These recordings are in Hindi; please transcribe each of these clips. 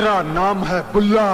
मेरा नाम है बुल्ला,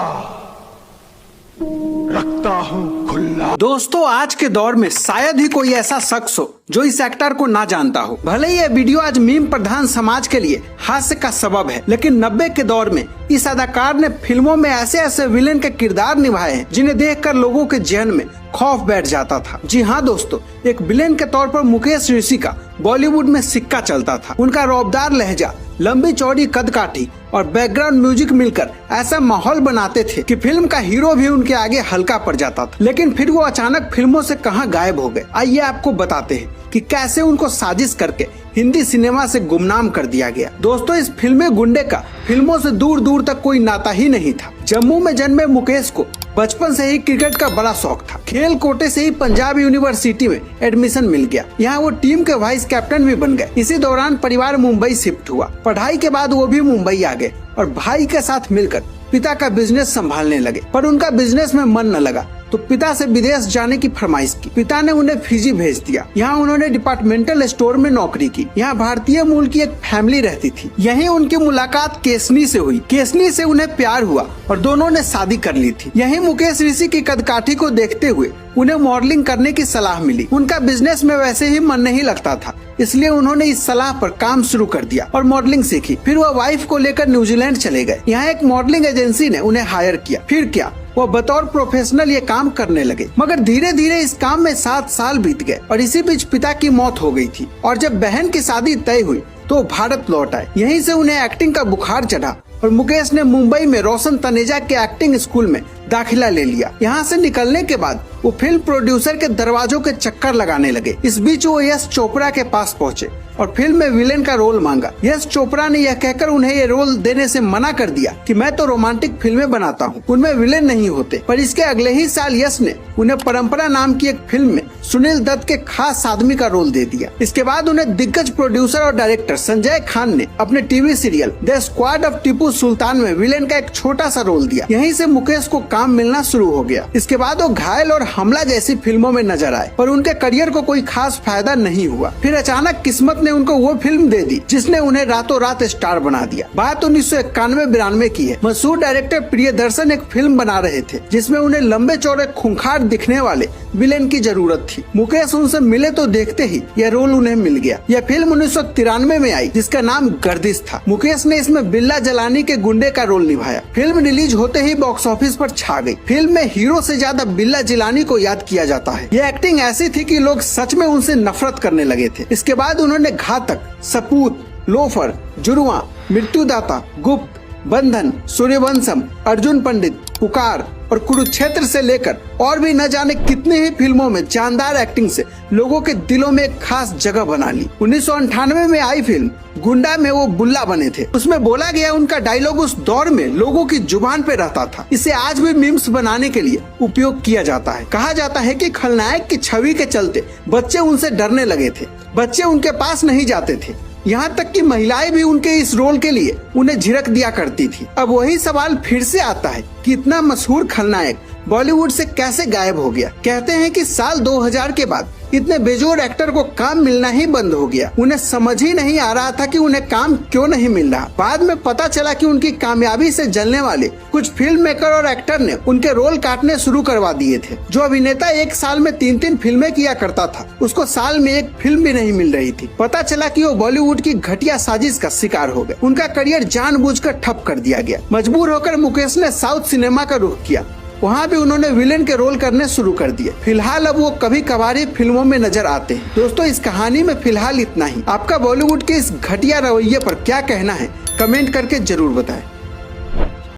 रखता हूँ खुल्ला। दोस्तों, आज के दौर में शायद ही कोई ऐसा शख्स हो जो इस एक्टर को ना जानता हो। भले ही यह वीडियो आज मीम प्रधान समाज के लिए हास्य का सबब है, लेकिन 90 के दौर में इस अदाकार ने फिल्मों में ऐसे ऐसे विलेन के किरदार निभाए हैं जिन्हें देखकर लोगों के जहन में खौफ बैठ जाता था। जी हाँ दोस्तों, एक विलेन के तौर पर मुकेश ऋषि का बॉलीवुड में सिक्का चलता था। उनका रौबदार लहजा, लंबी चौड़ी कदकाठी और बैकग्राउंड म्यूजिक मिलकर ऐसा माहौल बनाते थे कि फिल्म का हीरो भी उनके आगे हल्का पड़ जाता था। लेकिन फिर वो अचानक फिल्मों से कहां गायब हो गए। आइए आपको बताते हैं कि कैसे उनको साजिश करके हिंदी सिनेमा से गुमनाम कर दिया गया। दोस्तों, इस फिल्मी गुंडे का फिल्मों से दूर दूर तक कोई नाता ही नहीं था। जम्मू में जन्मे मुकेश को बचपन से ही क्रिकेट का बड़ा शौक था। खेल कोटे से ही पंजाब यूनिवर्सिटी में एडमिशन मिल गया। यहाँ वो टीम के वाइस कैप्टन भी बन गए। इसी दौरान परिवार मुंबई शिफ्ट हुआ। पढ़ाई के बाद वो भी मुंबई आ गए और भाई के साथ मिलकर पिता का बिजनेस संभालने लगे। पर उनका बिजनेस में मन न लगा तो पिता से विदेश जाने की फरमाइश की। पिता ने उन्हें फिजी भेज दिया। यहाँ उन्होंने डिपार्टमेंटल स्टोर में नौकरी की। यहाँ भारतीय मूल की एक फैमिली रहती थी। यहीं उनकी मुलाकात केसनी से हुई। केसनी से उन्हें प्यार हुआ और दोनों ने शादी कर ली थी। यहीं मुकेश ऋषि की कदकाठी को देखते हुए उन्हें मॉडलिंग करने की सलाह मिली। उनका बिजनेस में वैसे ही मन नहीं लगता था, इसलिए उन्होंने इस सलाह पर काम शुरू कर दिया और मॉडलिंग सीखी। फिर वह वाइफ को लेकर न्यूजीलैंड चले गए। यहाँ एक मॉडलिंग एजेंसी ने उन्हें हायर किया। फिर क्या, वो बतौर प्रोफेशनल ये काम करने लगे। मगर धीरे धीरे इस काम में 7 साल बीत गए और इसी बीच पिता की मौत हो गई थी। और जब बहन की शादी तय हुई तो भारत लौट आए। यहीं से उन्हें एक्टिंग का बुखार चढ़ा और मुकेश ने मुंबई में रोशन तनेजा के एक्टिंग स्कूल में दाखिला ले लिया। यहाँ से निकलने के बाद वो फिल्म प्रोड्यूसर के दरवाजों के चक्कर लगाने लगे। इस बीच वो यश चोपड़ा के पास पहुँचे और फिल्म में विलेन का रोल मांगा। यश चोपड़ा ने यह कहकर उन्हें ये रोल देने से मना कर दिया कि मैं तो रोमांटिक फिल्में बनाता हूँ, उनमें विलेन नहीं होते। पर इसके अगले ही साल यश ने उन्हें परंपरा नाम की एक फिल्म में सुनील दत्त के खास आदमी का रोल दे दिया। इसके बाद उन्हें दिग्गज प्रोड्यूसर और डायरेक्टर संजय खान ने अपने TV serial the squad of Tipu Sultan में विलेन का एक छोटा सा रोल दिया। यहीं से मुकेश को काम मिलना शुरू हो गया। इसके बाद वो घायल और हमला जैसी फिल्मों में नजर आए, पर उनके करियर को कोई खास फायदा नहीं हुआ। फिर अचानक किस्मत ने उनको वो फिल्म दे दी जिसने उन्हें रातों रात स्टार बना दिया। बात 1991-92 की है। मशहूर डायरेक्टर प्रियदर्शन एक फिल्म बना रहे थे जिसमें उन्हें लंबे चौड़े खूंखार दिखने वाले विलेन की जरूरत थी। मुकेश उनसे मिले तो देखते ही यह रोल उन्हें मिल गया। यह फिल्म 1993 में आई जिसका नाम गर्दिश था। मुकेश ने इसमें बिल्ला जलानी के गुंडे का रोल निभाया। फिल्म रिलीज होते ही बॉक्स ऑफिस पर छा गई। फिल्म में हीरो से ज्यादा बिल्ला जिलानी को याद किया जाता है। यह एक्टिंग ऐसी थी कि लोग सच में उनसे नफरत करने लगे थे। इसके बाद उन्होंने घातक, सपूत, लोफर, जुर्मा, मृत्युदाता, गुप्त, बंधन, सूर्यवंशम, अर्जुन पंडित, पुकार और कुरुक्षेत्र से लेकर और भी न जाने कितने ही फिल्मों में जानदार एक्टिंग से लोगों के दिलों में एक खास जगह बना ली। 1998 में आई फिल्म गुंडा में वो बुल्ला बने थे। उसमें बोला गया उनका डायलॉग उस दौर में लोगों की जुबान पे रहता था। इसे आज भी मीम्स बनाने के लिए उपयोग किया जाता है। कहा जाता है कि खलनायक की छवि के चलते बच्चे उनसे डरने लगे थे। बच्चे उनके पास नहीं जाते थे। यहाँ तक कि महिलाएं भी उनके इस रोल के लिए उन्हें झिड़क दिया करती थी। अब वही सवाल फिर से आता है कि इतना मशहूर खलनायक बॉलीवुड से कैसे गायब हो गया। कहते हैं कि साल 2000 के बाद इतने बेजोड़ एक्टर को काम मिलना ही बंद हो गया। उन्हें समझ ही नहीं आ रहा था कि उन्हें काम क्यों नहीं मिल रहा। बाद में पता चला कि उनकी कामयाबी से जलने वाले कुछ फिल्म मेकर और एक्टर ने उनके रोल काटने शुरू करवा दिए थे। जो अभिनेता एक साल में 3-3 फिल्में किया करता था, उसको साल में एक फिल्म भी नहीं मिल रही थी। पता चला कि वो बॉलीवुड की घटिया साजिश का शिकार हो गए। उनका करियर जानबूझकर ठप कर दिया गया। मजबूर होकर मुकेश ने साउथ सिनेमा का रुख किया। वहाँ भी उन्होंने विलेन के रोल करने शुरू कर दिए। फिलहाल अब वो कभी कभार ही फिल्मों में नजर आते हैं। दोस्तों, इस कहानी में फिलहाल इतना ही। आपका बॉलीवुड के इस घटिया रवैये पर क्या कहना है, कमेंट करके जरूर बताएं।